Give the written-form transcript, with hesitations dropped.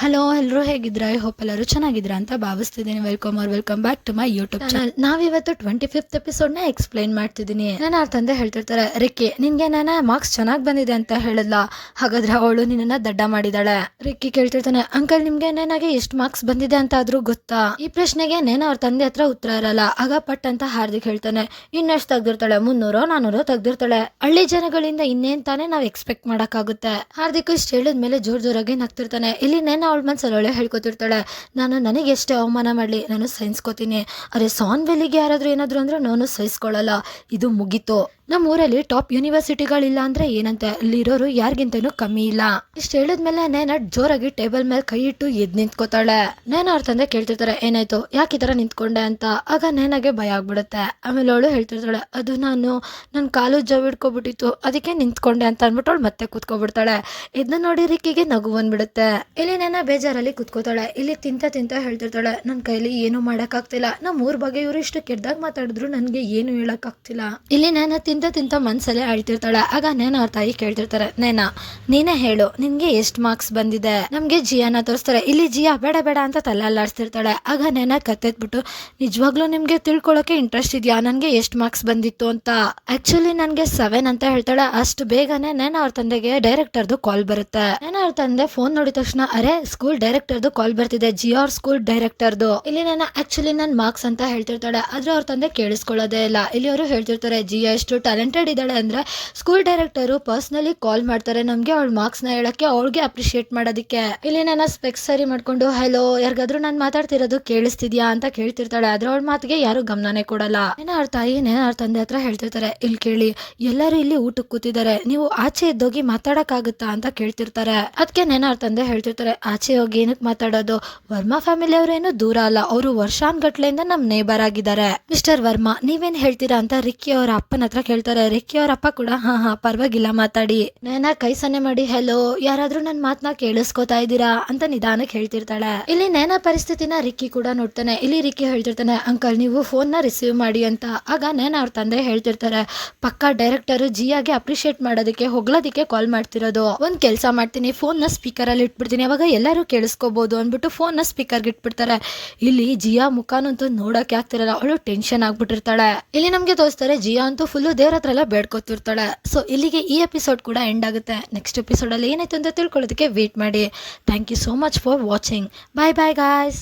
Hello ಎಲ್ಲರೂ ಹೇಗಿದ್ರ? I hope ಎಲ್ಲರೂ ಚೆನ್ನಾಗಿದ್ರ ಅಂತ ಭಾವಿಸ್ತಿದ್ದೀನಿ. Welcome back to my YouTube channel. ನಾವಿವತ್ತು 25th ಎಪಿಸೋಡ್ ನ ಎಕ್ಸ್ಪ್ಲೈನ್ ಮಾಡ್ತಿದ್ದೀನಿ. ನನ್ನ ಅವ್ರ ತಂದೆ ಹೇಳ್ತಿರ್ತಾರೆ, ರಿಕ್ಕಿ ನಿನ್ಗೆ ನನ್ನ ಮಾರ್ಕ್ಸ್ ಚೆನ್ನಾಗಿ ಬಂದಿದೆ ಅಂತ ಹೇಳಿದ್ಲ, ಹಾಗಾದ್ರೆ ಅವಳು ನಿನ್ನ ದಡ್ಡ ಮಾಡಿದಾಳೆ. ರಿಕ್ಕಿ ಕೇಳ್ತಿರ್ತಾನೆ, ಅಂಕಲ್ ನಿಮ್ಗೆ ನನಗೆ ಎಷ್ಟು ಮಾರ್ಕ್ಸ್ ಬಂದಿದೆ ಅಂತ ಆದ್ರೂ ಗೊತ್ತಾ? ಈ ಪ್ರಶ್ನೆಗೆ ನೇನ ಅವ್ರ ತಂದೆ ಹತ್ರ ಉತ್ತರ ಇರಲ್ಲ. ಆಗ ಪಟ್ ಅಂತ ಹಾರ್ದಿಕ್ ಹೇಳ್ತಾನೆ, ಇನ್ನೆಷ್ಟು ತೆಗ್ದಿರ್ತಾಳೆ? 300 400 ತೆಗ್ದಿರ್ತಾಳೆ. ಹಳ್ಳಿ ಜನಗಳಿಂದ ಇನ್ನೇನ್ ತಾನೇ ನಾವ್ ಎಕ್ಸ್ಪೆಕ್ಟ್ ಮಾಡಕ್ಕಾಗುತ್ತೆ. ಹಾರ್ದಿಕ್ ಇಷ್ಟ ಹೇಳಿದ್ಮೇಲೆ ಜೋರಾಗಿ ನಗ್ತಿರ್ತಾನೆ. ಇಲ್ಲಿ ನೇನ ಅವಳ ಮನ್ಸಲ್ಲಿ ಹೇಳ್ಕೊತಿರ್ತಾಳೆ, ನಾನು ನನಗೆ ಎಷ್ಟೇ ಅವಮಾನ ಮಾಡ್ಲಿ ನಾನು ಸಹಿಸ್ಕೋತೀನಿ, ಅರೆ ಸಾನ್ ವೆಲ್ಲಿಗೆ ಯಾರಾದ್ರೂ ಏನಾದ್ರು ಅಂದ್ರೆ ನಾನು ಸಹಿಸ್ಕೊಳ್ಳಲ್ಲ, ಇದು ಮುಗೀತು. ನಮ್ಮ ಊರಲ್ಲಿ ಟಾಪ್ ಯೂನಿವರ್ಸಿಟಿಗಳಿಲ್ಲ ಅಂದ್ರೆ ಏನಂತೆ, ಅಲ್ಲಿರೋರು ಯಾರಿಗಿಂತನೂ ಕಮ್ಮಿ ಇಲ್ಲ. ಇಷ್ಟ ಹೇಳಿದ್ಮೇಲೆ ನೇನ ಜೋರಾಗಿ ಟೇಬಲ್ ಮೇಲೆ ಕೈ ಇಟ್ಟು ಎದ್ ನಿಂತ್ಕೋತಾಳೆ. ನೇನ ಅವ್ರ ತಂದೆ ಕೇಳ್ತಿರ್ತಾರೆ, ಏನಾಯ್ತು, ಯಾಕೆ ಈ ತರ ನಿಂತ್ಕೊಂಡೆ ಅಂತ. ಆಗ ನೇನಾಗೆ ಭಯ ಆಗ್ಬಿಡುತ್ತೆ. ಆಮೇಲೆ ಅವಳು ಹೇಳ್ತಿರ್ತಾಳೆ, ಅದು ನನ್ನ ಕಾಲು ಜವ್ ಹಿಡ್ಕೊಬಿಟ್ಟಿತ್ತು ಅದಕ್ಕೆ ನಿಂತ್ಕೊಂಡೆ ಅಂತ ಅಂದ್ಬಿಟ್ಟು ಅವಳು ಮತ್ತೆ ಕೂತ್ಕೊಬಿಡ್ತಾಳೆ. ಇದನ್ನ ನೋಡಿ ರಿಕ್ಕಿಗೆ ನಗು ಬಂದ್ಬಿಡುತ್ತೆ. ಇಲ್ಲಿ ನೇನ ಬೇಜಾರಲ್ಲಿ ಕೂತ್ಕೋತಾಳೆ. ಇಲ್ಲಿ ತಿಂತ ಹೇಳ್ತಿರ್ತಾಳೆ, ನನ್ನ ಕೈಲಿ ಏನು ಮಾಡಕ್ ಆಗ್ತಿಲ್ಲ, ನಮ್ಮ ಊರ್ ಬಗ್ಗೆ ಇವರು ಇಷ್ಟು ಕೆಟ್ಟದಾಗ ಮಾತಾಡಿದ್ರು ನನ್ಗೆ ಏನು ಹೇಳಕ್ ಆಗ್ತಿಲ್ಲ. ಇಲ್ಲಿ ನೇನ ತಿಂತ ಮನ್ಸಲ್ಲೇ ಅಳ್ತಿರ್ತಾಳೆ. ಆಗ ನೇನ ಅವ್ರ ತಾಯಿ ಕೇಳ್ತಿರ್ತಾರೆ, ನೇನ ನೀನೇ ಹೇಳು ನಿನ್ಗೆ ಎಷ್ಟು ಮಾರ್ಕ್ಸ್ ಬಂದಿದೆ. ನಮ್ಗೆ ಜಿಯಾನ ತೋರಿಸ್ತಾರೆ. ಇಲ್ಲಿ ಜಿಯಾ ಬೇಡ ಅಂತ ತಲೆ ಅಲ್ಲಾಡ್ಸ್ತಿರ್ತಾಳೆ. ಆಗ ನೇನ ಕತ್ತೆತ್ಬಿಟ್ಟು, ನಿಜವಾಗ್ಲೂ ನಿಮ್ಗೆ ತಿಳ್ಕೊಳಕ್ಕೆ ಇಂಟ್ರೆಸ್ಟ್ ಇದೆಯಾ ನನ್ಗೆ ಎಷ್ಟು ಮಾರ್ಕ್ಸ್ ಬಂದಿತ್ತು ಅಂತ? ಆಕ್ಚುಲಿ ನನ್ಗೆ 7 ಅಂತ ಹೇಳ್ತಾಳೆ. ಅಷ್ಟು ಬೇಗನೆ ನೇನ ಅವ್ರ ತಂದೆಗೆ ಡೈರೆಕ್ಟರ್ದು ಕಾಲ್ ಬರುತ್ತೆ. ನೇನ ಅವ್ರ ತಂದೆ ಫೋನ್ ನೋಡಿದ ತಕ್ಷಣ, ಅರೆ ಸ್ಕೂಲ್ ಡೈರೆಕ್ಟರ್ದು ಕಾಲ್ ಬರ್ತಿದೆ, ಜಿಯಾ ಅವ್ರ ಸ್ಕೂಲ್ ಡೈರೆಕ್ಟರ್ದು. ಇಲ್ಲಿ ನೇನ ಆಕ್ಚುಲಿ ನನ್ ಮಾರ್ಕ್ಸ್ ಅಂತ ಹೇಳ್ತಿರ್ತಾಳೆ. ಆದ್ರೆ ಅವ್ರ ತಂದೆ ಕೇಳಿಸ್ಕೊಳ್ಳೋದೇ ಇಲ್ಲ. ಇಲ್ಲಿ ಅವರು ಹೇಳ್ತಿರ್ತಾರೆ, ಜಿಯಾ ಎಷ್ಟು ಟ್ಯಾಲೆಂಟೆಡ್ ಇದ್ದಾಳೆ ಅಂದ್ರೆ ಸ್ಕೂಲ್ ಡೈರೆಕ್ಟರು ಪರ್ಸನಲಿ ಕಾಲ್ ಮಾಡ್ತಾರೆ ನಮ್ಗೆ ಅವಳ ಮಾರ್ಕ್ಸ್ ನ ಹೇಳಕ್ಕೆ, ಅವಳಿಗೆ ಅಪ್ರಿಶಿಯೇಟ್ ಮಾಡೋದಕ್ಕೆ. ಇಲ್ಲಿ ನನ್ನ ಸ್ಪೆಕ್ಸ್ ಸರಿ ಮಾಡ್ಕೊಂಡು, ಹಲೋ ಯಾರಿಗಾದ್ರೂ ನಾನು ಮಾತಾಡ್ತಿರೋದು ಕೇಳಿಸ್ತಿದ್ಯಾ ಅಂತ ಕೇಳ್ತಿರ್ತಾಳೆ. ಆದ್ರೆ ಅವಳ ಮಾತಿಗೆ ಯಾರು ಗಮನನೇ ಕೊಡಲ್ಲ. ನೇನ ಅವ್ರ ತಾಯಿ ನೇನ ಅವ್ರ ತಂದೆ ಹತ್ರ ಹೇಳ್ತಿರ್ತಾರೆ, ಇಲ್ಲಿ ಕೇಳಿ ಎಲ್ಲರೂ ಇಲ್ಲಿ ಊಟಕ್ಕೆ ಕೂತಿದ್ದಾರೆ, ನೀವು ಆಚೆ ಎದ್ದೋಗಿ ಮಾತಾಡಕ್ ಆಗುತ್ತಾ ಅಂತ ಕೇಳ್ತಿರ್ತಾರೆ. ಅದಕ್ಕೆ ನೇನ ಅವ್ರ ತಂದೆ ಹೇಳ್ತಿರ್ತಾರೆ, ಆಚೆ ಹೋಗಿ ಏನಕ್ಕೆ ಮಾತಾಡೋದು, ವರ್ಮಾ ಫ್ಯಾಮಿಲಿ ಅವ್ರೇನು ದೂರ ಅಲ್ಲ, ಅವರು ವರ್ಷಾನ್ಗಟ್ಲೆಯಿಂದ ನಮ್ ನೇಬರ್ ಆಗಿದ್ದಾರೆ. ಮಿಸ್ಟರ್ ವರ್ಮಾ ನೀವೇನ್ ಹೇಳ್ತೀರಾ ಅಂತ ರಿಕ್ಕಿ ಅವರ ಅಪ್ಪನ ಹತ್ರ ಕೇಳ್ತಾರೆ. ರಿಕ್ಕಿ ಅವ್ರ ಅಪ್ಪ ಕೂಡ ಹಾ ಪರವಾಗಿಲ್ಲ ಮಾತಾಡಿ. ನೇನ ಕೈ ಸನ್ನೆ ಮಾಡಿ, ಹೆಲೋ ಯಾರಾದ್ರೂ ನನ್ ಮಾತನ್ನ ಕೇಳಿಸ್ಕೊತಾ ಇದ್ದೀರಾ ಅಂತ ನಿಧಾನಕ್ಕೆ ಹೇಳ್ತಿರ್ತಾಳೆ. ಇಲ್ಲಿ ನೇನ ಪರಿಸ್ಥಿತಿನ ರಿಕ್ಕಿ ಕೂಡ ನೋಡ್ತಾನೆ. ಇಲ್ಲಿ ರಿಕ್ಕಿ ಹೇಳ್ತಿರ್ತಾನೆ, ಅಂಕಲ್ ನೀವು ಫೋನ್ ನ ರಿಸೀವ್ ಮಾಡಿ ಅಂತ. ಆಗ ನೇನ ಅವ್ರ ತಂದೆ ಹೇಳ್ತಿರ್ತಾರೆ, ಪಕ್ಕಾ ಡೈರೆಕ್ಟರ್ ಜಿಯಾಗೆ ಅಪ್ರಿಶಿಯೇಟ್ ಮಾಡೋದಕ್ಕೆ ಹೊಗಳೋದಕ್ಕೆ ಕಾಲ್ ಮಾಡ್ತಿರೋದು. ಒಂದ್ ಕೆಲಸ ಮಾಡ್ತೀನಿ, ಫೋನ್ ನ ಸ್ಪೀಕರ್ ಅಲ್ಲಿ ಇಟ್ಬಿಡ್ತೀನಿ, ಅವಾಗ ಎಲ್ಲರೂ ಕೇಳಿಸ್ಕೋಬಹುದು ಅಂದ್ಬಿಟ್ಟು ಫೋನ್ ನ ಸ್ಪೀಕರ್ ಇಟ್ಬಿಡ್ತಾರೆ. ಇಲ್ಲಿ ಜಿಯಾ ಮುಖಾನಂತೂ ನೋಡಕ್ಕೆ ಆಗ್ತಿರಲ್ಲ, ಅವಳು ಟೆನ್ಷನ್ ಆಗ್ಬಿಟ್ಟಿರ್ತಾಳೆ. ಇಲ್ಲಿ ನಮ್ಗೆ ತೋರಿಸ್ತಾರೆ ಜಿಯಾ ಅಂತೂ ಫುಲ್ ದೇವ್ರ ಹತ್ರ ಎಲ್ಲ ಬೇಡ್ಕೊತಿರ್ತಾಳೆ. ಸೊ ಇಲ್ಲಿಗೆ ಈ ಎಪಿಸೋಡ್ ಕೂಡ ಎಂಡ್ ಆಗುತ್ತೆ. ನೆಕ್ಸ್ಟ್ ಎಪಿಸೋಡ್ ಅಲ್ಲಿ ಏನಾಯ್ತು ಅಂತ ತಿಳ್ಕೊಳ್ಳೋದಕ್ಕೆ ವೇಟ್ ಮಾಡಿ. Thank you so much for watching. Bye guys.